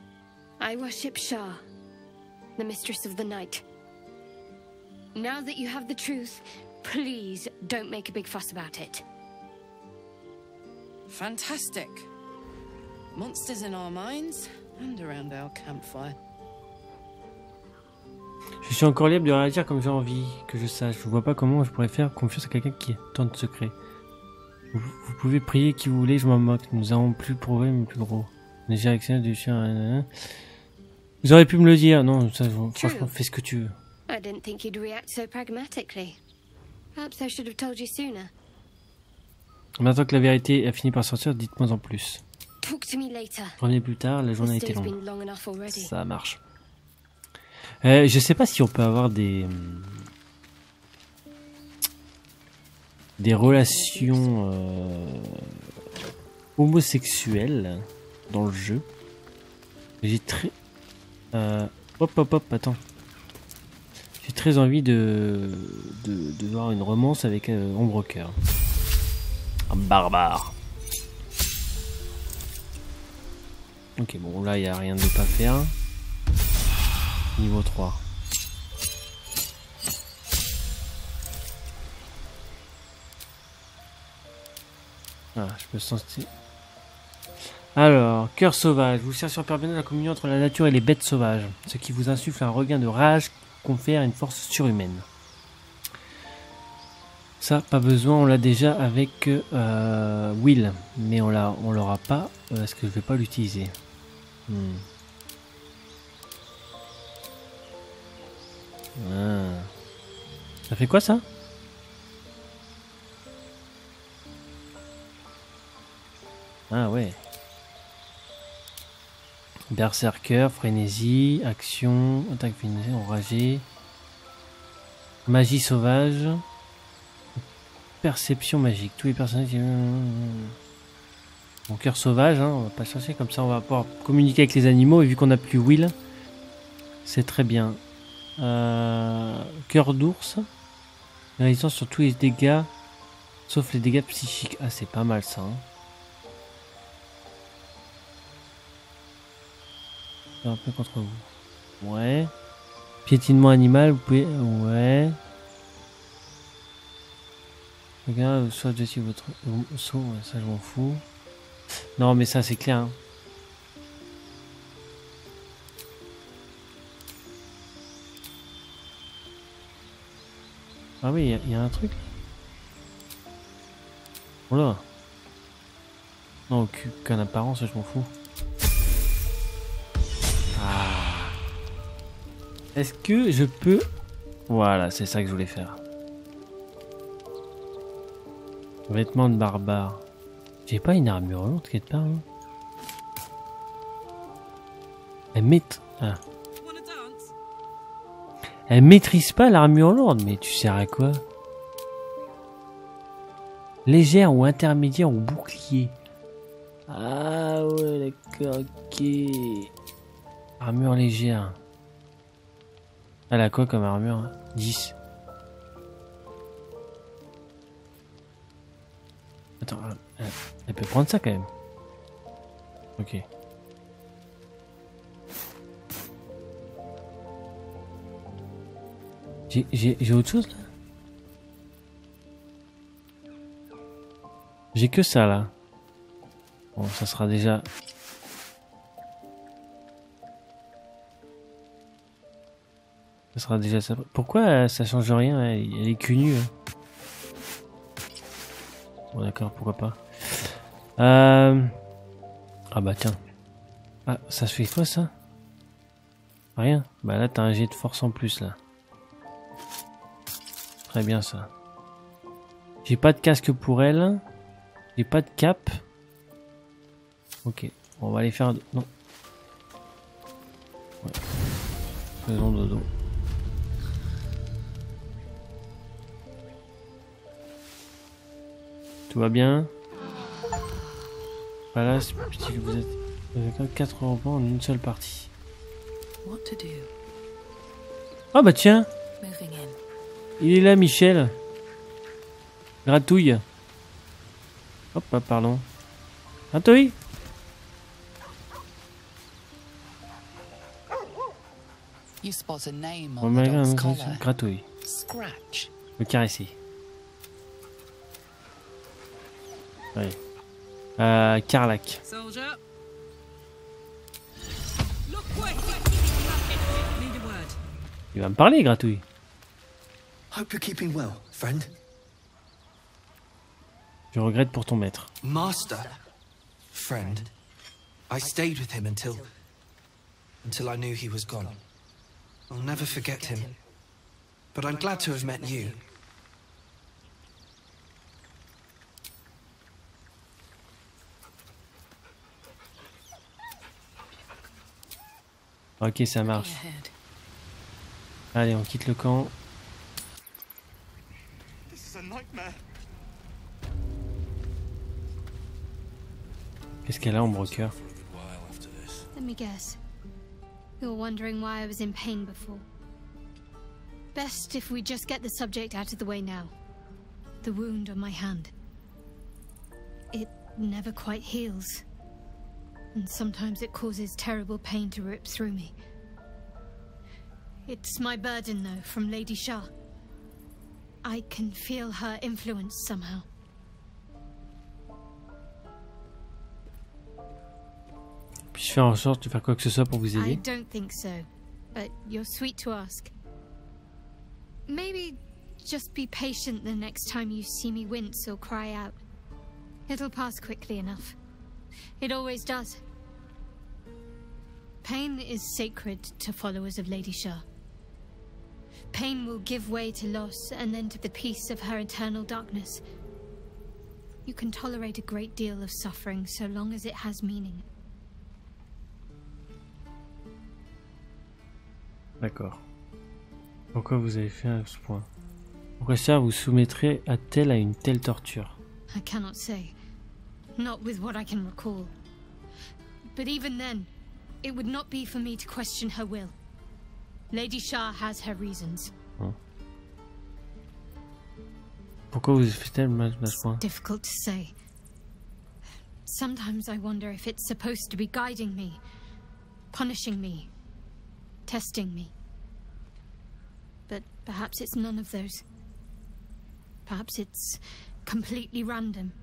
I worship Shah, the mistress of the night. Now that you have the truth, please don't make a big fuss about it. Fantastic. Monsters in our minds and around our campfire. Je suis encore libre de réagir comme j'ai envie, que je sache. Je vois pas comment je pourrais faire confiance à quelqu'un qui a tant de secrets. Vous pouvez prier qui vous voulez, je m'en moque. Nous avons plus de problèmes, plus gros. Déjà avec du chien. Vous auriez pu me le dire. Non, ça, franchement, fais ce que tu veux. I didn't think you'd react so pragmatically. Perhaps I should have told you sooner. Maintenant que la vérité a fini par sortir, dites-moi en plus. Talk to me later. Revenez plus tard, la journée a été longue. Ça marche. Je sais pas si on peut avoir des relations homosexuelles dans le jeu. J'ai très attends. J'ai très envie de voir une romance avec Ombrecoeur. Un barbare. Ok, bon là il n'y a rien de pas faire. Niveau 3. Ah, je peux sentir. Alors, cœur sauvage. Vous cherchez à permettre la communion entre la nature et les bêtes sauvages. Ce qui vous insuffle un regain de rage confère une force surhumaine. Ça, pas besoin, on l'a déjà avec Will. Mais on l'aura pas. Est-ce que je vais pas l'utiliser? Ça fait quoi ça? Ah ouais. Berserker, frénésie, action, attaque frénésie, enragé, magie sauvage, perception magique. Tous les personnages. Mon cœur sauvage, hein, on va pas chercher comme ça, on va pouvoir communiquer avec les animaux et vu qu'on a plus Will, c'est très bien. Cœur d'ours, résistance sur tous les dégâts Sauf les dégâts psychiques. Ah, c'est pas mal ça. Hein. Un peu contre vous. Ouais. Piétinement animal, vous pouvez... Ouais. Regarde, soit je suis votre saut, ouais, ça je m'en fous. Non, mais ça c'est clair. Hein. Ah oui, il y a un truc. Voilà. Non, aucune apparence, je m'en fous. Ah. Est-ce que je peux... Voilà, c'est ça que je voulais faire. Vêtements de barbare. J'ai pas une armure lourde quelque part, hein. Elle maîtrise pas l'armure lourde, mais tu sers à quoi? Légère ou intermédiaire ou bouclier. Ah ouais, d'accord, ok. Armure légère. Elle a quoi comme armure, hein? 10. Attends, elle peut prendre ça quand même. Ok. J'ai autre chose là? J'ai que ça là. Bon, ça sera déjà... Ça sera déjà ça. Pourquoi ça change rien? Elle est cul nue. Hein. Bon d'accord, pourquoi pas. Ah bah tiens. Ah, ça se fait quoi ça? Rien. Bah là t'as un jet de force en plus là. Très bien ça. J'ai pas de casque pour elle. J'ai pas de cap. Ok. On va aller faire... Non. Ouais. Faisons dodo. Tout va bien. Voilà, si vous êtes avec 4 robots en une seule partie. Ah bah tiens. Il est là, Michel. Gratouille. Hop, ah, pardon. Gratouille. You spot a name Oh on my the dog's god, collar. gratouille. Scratch. Le caresser. Ouais. Karlach. Il va me parler, gratouille. Hope you're keeping well, friend. Je regrette pour ton maître. Master. Friend. I stayed with him until I knew he was gone. I'll never forget him. But I'm glad to have met you. Ok, ça marche. Allez, on quitte le camp. Qu'est-ce qu'elle a, Ombre-Cœur? Let me guess. You're wondering why I was in pain before. Best if we just get the subject out of the way now. The wound on my hand. It never quite heals. And sometimes it causes terrible pain to rip through me. It's my burden, though, from Lady Shah. I can feel her influence somehow. Puis-je faire en sorte de faire quoi que ce soit pour vous aider? I don't think so, but you're sweet to ask. Maybe just be patient the next time you see me wince or cry out. It'll pass quickly enough. It always does. Pain is sacred to followers of Lady Shah. Pain will give way to loss and then to the peace of her eternal darkness. You can tolerate a great deal of suffering so long as it has meaning. D'accord. Pourquoi vous avez fait à ce point? Pourquoi ça vous soumettrez-t-elle à une telle torture? I cannot say. Not with what I can recall. But even then, it would not be for me to question her will. Lady Shah has her reasons. Pourquoi vous faites mal à ce point? Difficult to say. Sometimes I wonder if it's supposed to be guiding me, punishing me, testing me. But perhaps it's none of those. Perhaps it's completely random.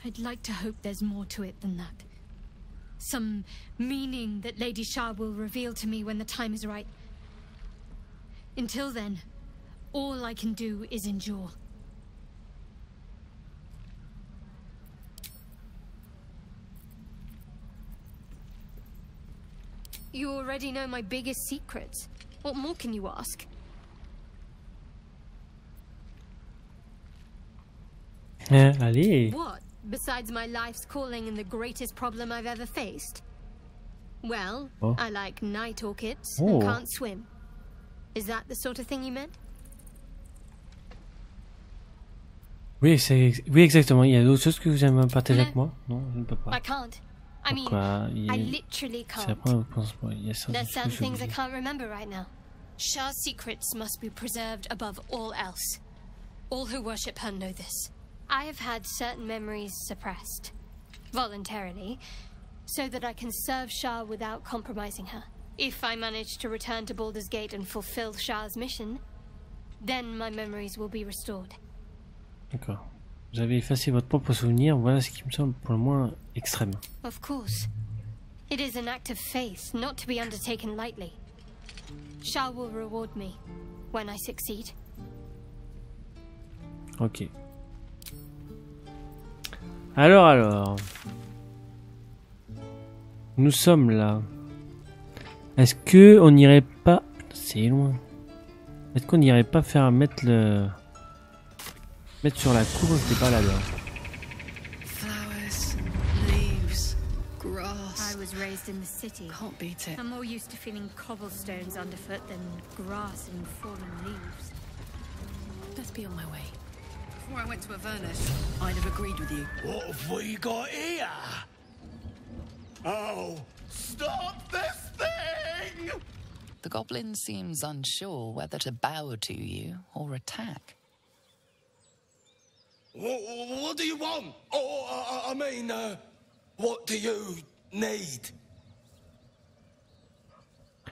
I'd like to hope there's more to it than that. Some meaning that Lady Shah will reveal to me when the time is right. Until then, all I can do is endure. You already know my biggest secrets. What more can you ask? Allez. What? Besides my life's calling and the greatest problem I've ever faced? Well, I like night orchids and can't swim. Is that the sort of thing you meant? Oui, oui, exactement. Il y a d'autres choses que vous aimez partager avec moi? Non, je ne peux pas. I can't. I mean, I literally can't. There's some things I can't remember right now. Shah's secrets must be preserved above all else. All who worship her know this. I have had certain memories suppressed, voluntarily, so that I can serve Shah without compromising her. If I manage to return to Baldur's Gate and fulfill Shah's mission, then my memories will be restored. D'accord. Vous avez effacé votre propre souvenir, voilà ce qui me semble pour le moins extrême. Of course. It is an act of faith, not to be undertaken lightly. Shah will reward me when I succeed. Ok. Alors. Nous sommes là. Est-ce que on n'irait pas... C'est loin. Est-ce qu'on n'irait pas faire mettre le... Mettre sur la cour, c'était pas là-bas. Flowers, leaves, grass. I was raised in the city. Can't beat it. I'm more used to feeling cobblestones underfoot than grass and fallen leaves. Let's be on my way. Before I went to Avernus, I'd have agreed with you. What have we got here? Oh, stop this thing! The goblin seems unsure whether to bow to you or attack. What do you want? Oh, I mean, what do you need?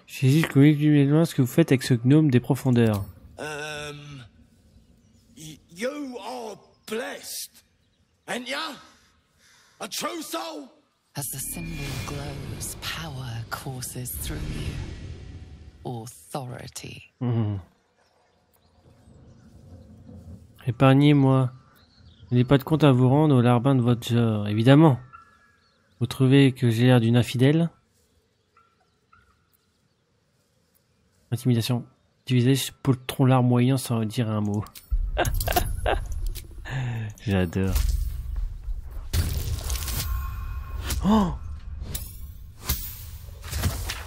J'hésite que vous dites ce que vous faites avec ce gnome des profondeurs. You are blessed, ain't ya? A true soul? As the symbol glows, power courses through you. Authority. Épargnez-moi. Je n'ai pas de compte à vous rendre au larbin de votre genre, évidemment. Vous trouvez que j'ai l'air d'une infidèle? Intimidation. Divisé pour le tronc larmoyant sans dire un mot. J'adore. Oh,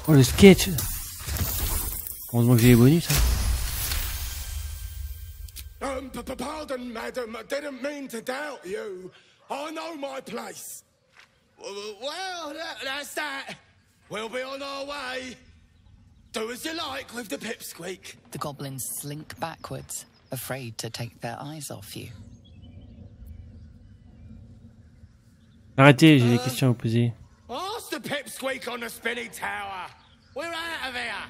le sketch. Heureusement que j'ai les bonus, hein. Pardon, madam, I didn't mean to doubt you. I know my place. Well, that's that. We'll be on our way. Do as you like with the pipsqueak. The goblins slink backwards, afraid to take their eyes off you. Arrêtez, j'ai des questions à vous poser. Ask the pipsqueak on the spinny tower. We're out of here.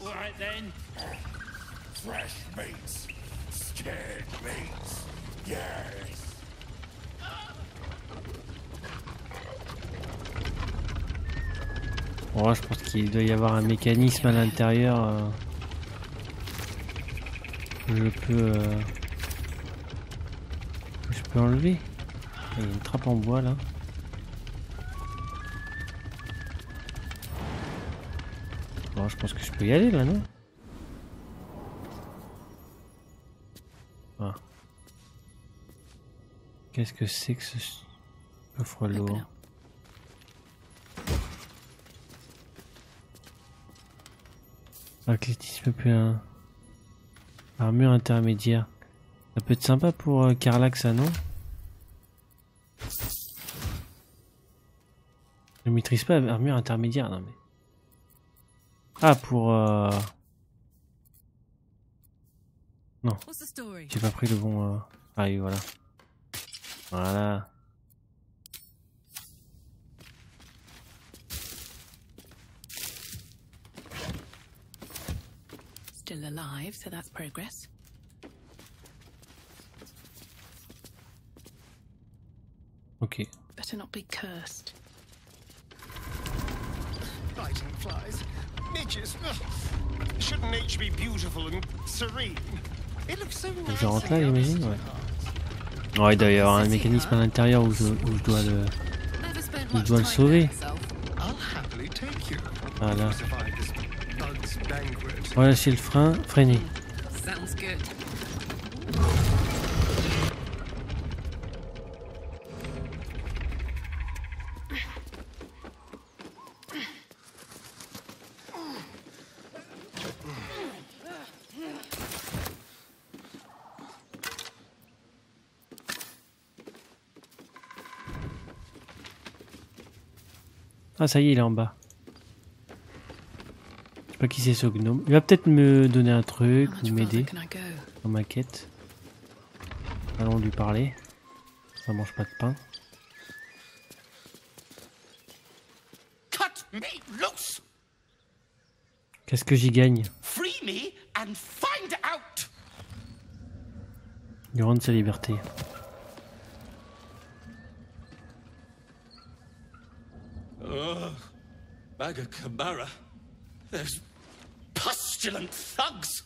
All right then. Fresh meats. Scared meats. Yes. Bon, je pense qu'il doit y avoir un mécanisme à l'intérieur. Je peux enlever. Il y a une trappe en bois là. Bon, je pense que je peux y aller là, non? Ah. Qu'est-ce que c'est que ce coffre lourd? Athlétisme plein. Armure intermédiaire. Ça peut être sympa pour Karlach, ça, non? Je ne maîtrise pas armure intermédiaire, non mais. Ah, pour Non. J'ai pas pris le bon... Ah oui, voilà. Voilà. Still alive, so that's progress. Ok. Better not be cursed. Biting flies, midges. Shouldn't nature be beautiful and serene? It looks so nice. Je rentre là, j'imagine, ouais. Oh, il doit y avoir un mécanisme à l'intérieur où je dois le sauver. Voilà. Voilà, c'est le frein, freiner. Ah ça y est, il est en bas. Je sais pas qui c'est ce gnome. Il va peut-être me donner un truc ou m'aider dans ma quête. Allons lui parler. Ça mange pas de pain. Qu'est-ce que j'y gagne? Lui rendre sa liberté. Bagakabara. Those pustulant thugs.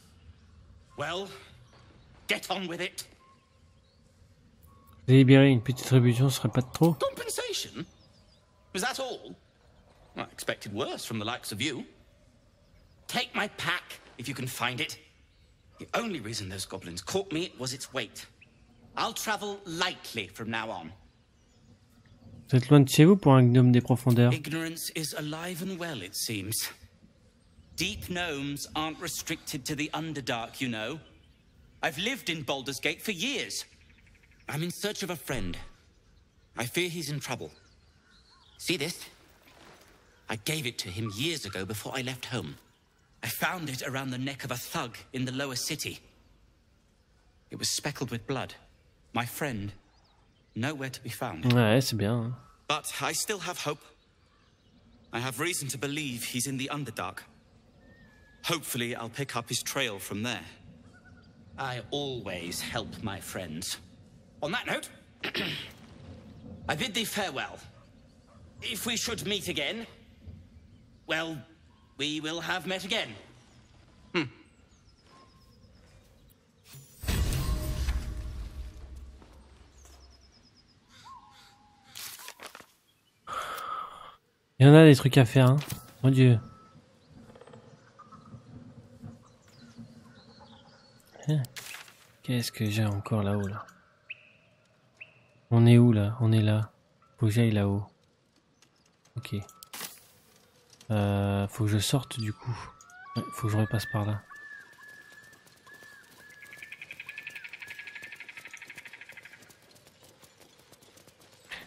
Well, get on with it. Libérer une petite rétribution serait pas de trop. Compensation? Was that all? I expected worse from the likes of you. Take my pack if you can find it. The only reason those goblins caught me was its weight. I'll travel lightly from now on. Vous êtes loin de chez vous pour un gnome des profondeurs. Ignorance is alive and well, it seems. Deep gnomes aren't restricted to the Underdark, you know. I've lived in Baldur's Gate for years. I'm in search of a friend. I fear he's in trouble. See this? I gave it to him years ago before I left home. I found it around the neck of a thug in the lower city. It was speckled with blood. My friend, nowhere to be found. Ouais, c'est bien. Hein. But I still have hope. I have reason to believe he's in the Underdark. Hopefully I'll pick up his trail from there. I always help my friends. On that note, I bid thee farewell. If we should meet again, well, we will have met again. Il y en a des trucs à faire, hein. Mon Dieu. Qu'est-ce que j'ai encore là-haut, là? On est où, là? On est là. Faut que j'aille là-haut. Ok. Faut que je sorte, du coup. Ouais, faut que je repasse par là.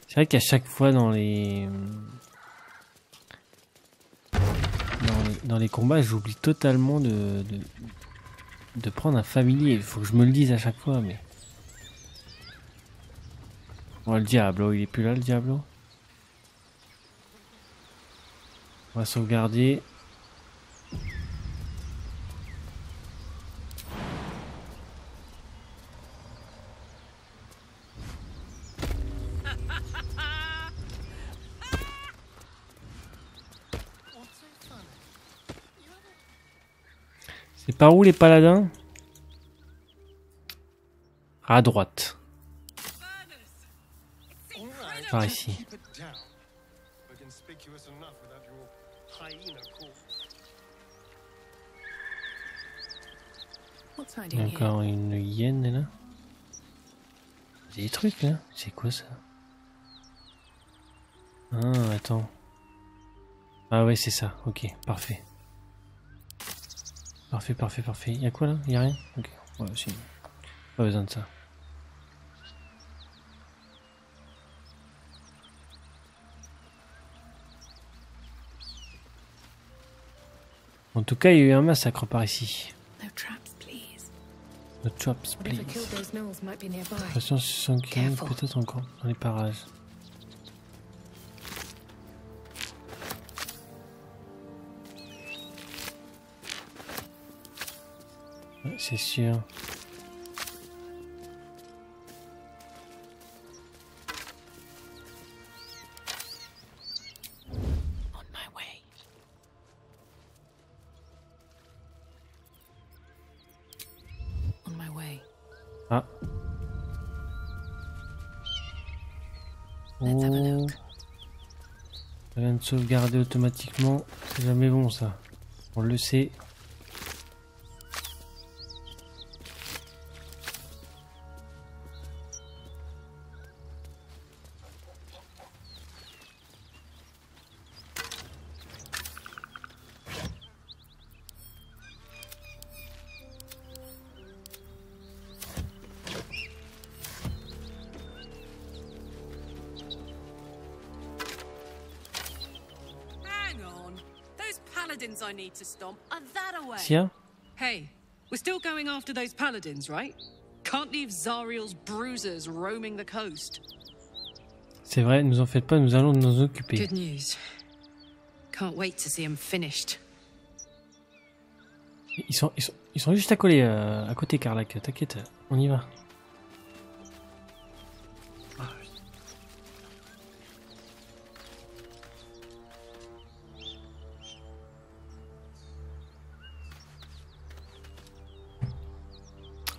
C'est vrai qu'à chaque fois dans les combats, j'oublie totalement de prendre un familier. Il faut que je me le dise à chaque fois, mais... Bon, le Diablo, il est plus là, le Diablo. On va sauvegarder. C'est par où les paladins? À droite. Par ici. Il y a encore une hyène là. Il y a des trucs là. C'est quoi ça? Ah, attends. Ah ouais, c'est ça. Ok, parfait. Parfait, parfait, parfait. Y'a quoi là? Y'a rien? Ok. Ouais, si. Pas besoin de ça. En tout cas, il y a eu un massacre par ici. The chops, please. Attention, 600 km, peut-être encore dans les parages. Ouais, c'est sûr. Ah. Oh. Ça vient de sauvegarder automatiquement. C'est jamais bon ça. On le sait. I need to stomp are that away. Tiens. Hey, we're still going after those paladins, right? Can't leave Zariel's bruisers roaming the coast. C'est vrai, nous en faites pas, nous allons nous occuper. Good news. Can't wait to see them finished. Ils sont juste à côté, Karlach. T'inquiète, on y va.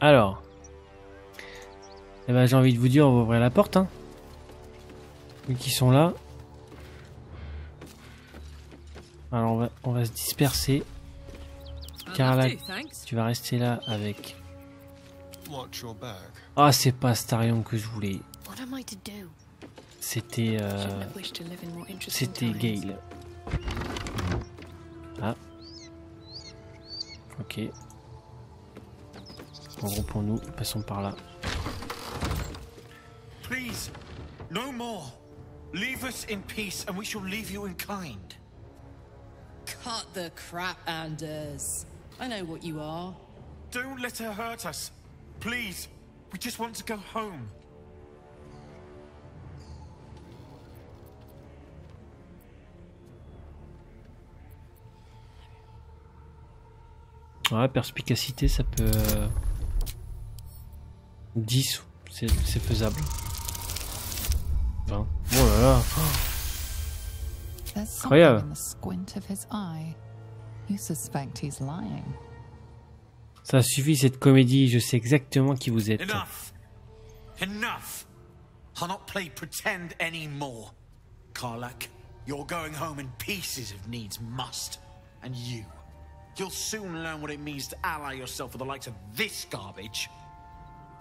Alors, eh ben, j'ai envie de vous dire, on va ouvrir la porte, hein. Vu qu'ils sont là. Alors on va se disperser. Karlach, tu vas rester là avec. Ah, c'est pas Starion que je voulais. C'était Gale. Ah. Ok. En gros pour nous, passons par là. Please, no more. Leave us in peace and we shall leave you in kind. Cut the crap, Anders. I know what you are. Don't let her hurt us. Please, we just want to go home. Ouais, perspicacité, ça peut... 10, c'est faisable. 20. Oh là là. Incroyable. Ça suffit cette comédie, je sais exactement qui vous êtes. Enough. Enough. I'll not play pretend anymore. Karlach, you're going home in pieces if needs must. And you'll soon learn what it means to ally yourself with the likes of this garbage.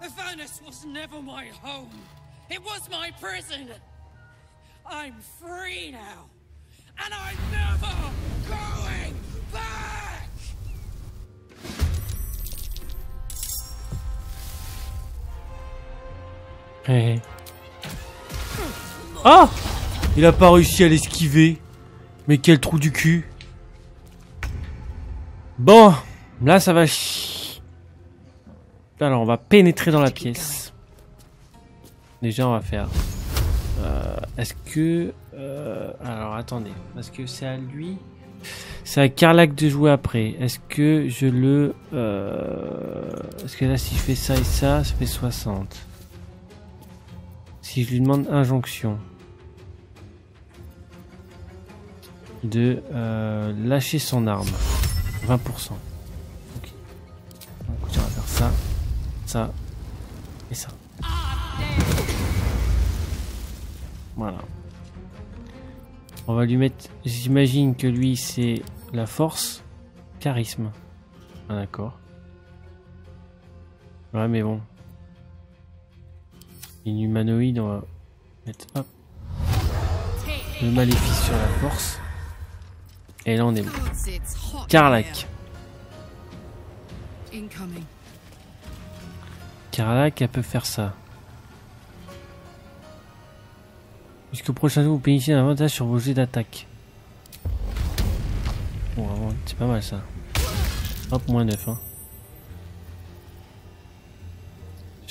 Avernus was never my home. It was my prison. I'm free now. And I'm never going back. Hey. Ah! Il a pas réussi à l'esquiver. Mais quel trou du cul. Bon, là ça va. Alors on va pénétrer dans la pièce. Déjà on va faire. Est-ce que... alors attendez. Est-ce que c'est à lui? C'est à Karlach de jouer après. Est-ce que je le... Est-ce que là si je fais ça et ça fait 60. Si je lui demande injonction. De lâcher son arme. 20%. Ok. Donc on va faire ça. Ça. Et ça. Voilà. On va lui mettre... J'imagine que lui c'est la force. Charisme. Ah d'accord. Ouais mais bon. Une humanoïde, on va mettre... Hop. Le maléfice sur la force. Et là on est bon. Karlach. Karlach, elle peut faire ça. Jusqu'au prochain jour, vous bénéficiez d'un avantage sur vos jets d'attaque. Bon, c'est pas mal ça. Hop, moins 9. Hein.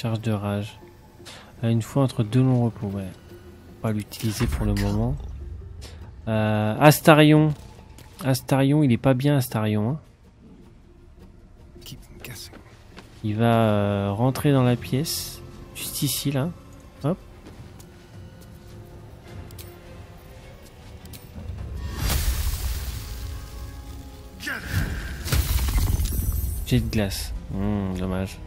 Charge de rage. Une fois entre deux longs repos, ouais. On va l'utiliser pour le moment. Astarion. Astarion, il est pas bien Astarion. Hein. Il va rentrer dans la pièce. Juste ici, là. Hop. Jet de glace. Dommage.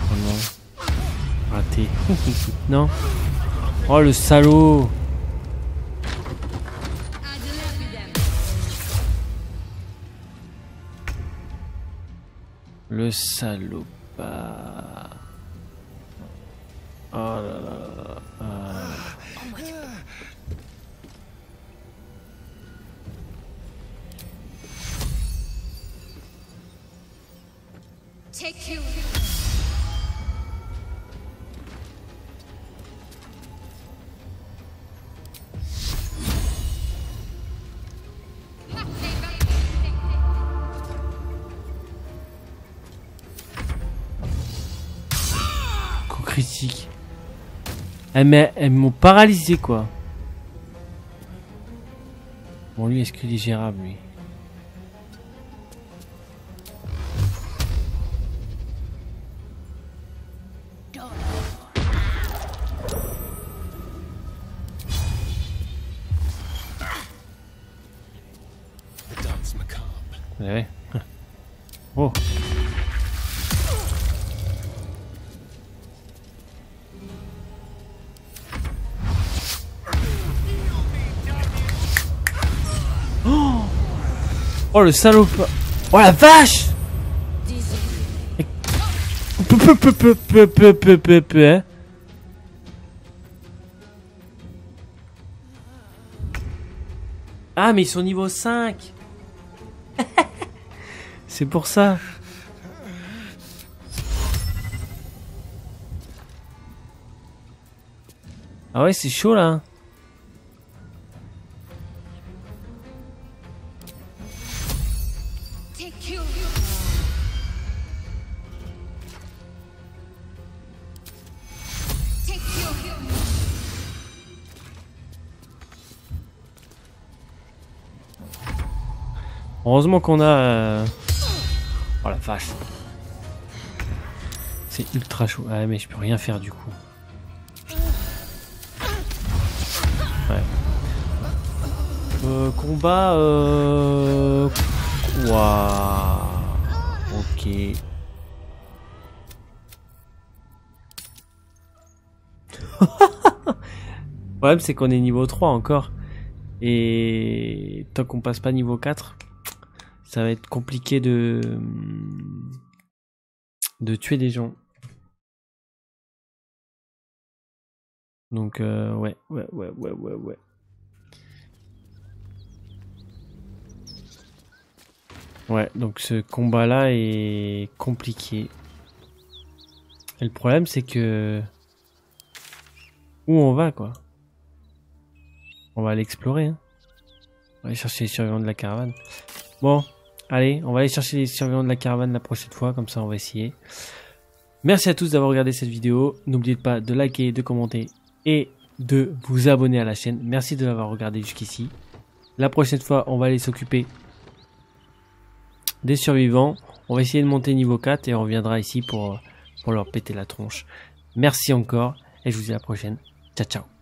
Oh non. Raté. Non. Oh le salaud. Le salopard. Oh là là. Take you. Coup critique. Elles m'ont paralysé quoi. Bon lui est-ce qu'il est gérable lui? Ouais. Oh. Oh le salopard. Oh la vache. Hein. Ah mais ils sont niveau 5. C'est pour ça. Ah ouais, c'est chaud là. Heureusement qu'on a... Oh la vache. C'est ultra chaud. Ah mais je peux rien faire du coup. Ouais. Combat... Waouh. Ok. Le problème c'est qu'on est niveau 3 encore. Et tant qu'on passe pas niveau 4... Ça va être compliqué de tuer des gens. Donc ouais. Ouais, donc ce combat-là est compliqué. Et le problème c'est que où on va quoi? On va aller explorer. Hein. On va aller chercher les survivants de la caravane. Bon. Allez, on va aller chercher les survivants de la caravane la prochaine fois, comme ça on va essayer. Merci à tous d'avoir regardé cette vidéo. N'oubliez pas de liker, de commenter et de vous abonner à la chaîne. Merci de l'avoir regardé jusqu'ici. La prochaine fois, on va aller s'occuper des survivants. On va essayer de monter niveau 4 et on reviendra ici pour leur péter la tronche. Merci encore et je vous dis à la prochaine. Ciao, ciao.